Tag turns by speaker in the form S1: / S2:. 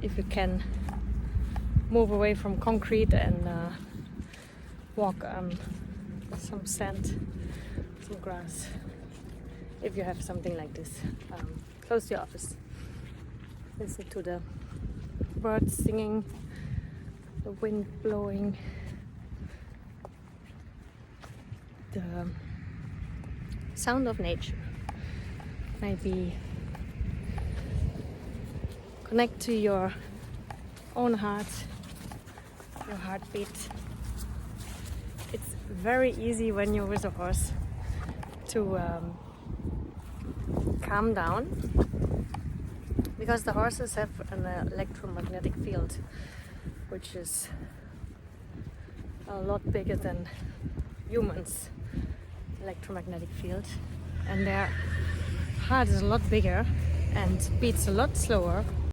S1: if you can move away from concrete and walk on some sand, some grass, if you have something like this close to your office. Listen to the birds singing, the wind blowing, the sound of nature. Maybe connect to your own heart, your heartbeat. It's very easy when you're with a horse to calm down, because the horses have an electromagnetic field which is a lot bigger than humans' electromagnetic field, and their heart is a lot bigger and beats a lot slower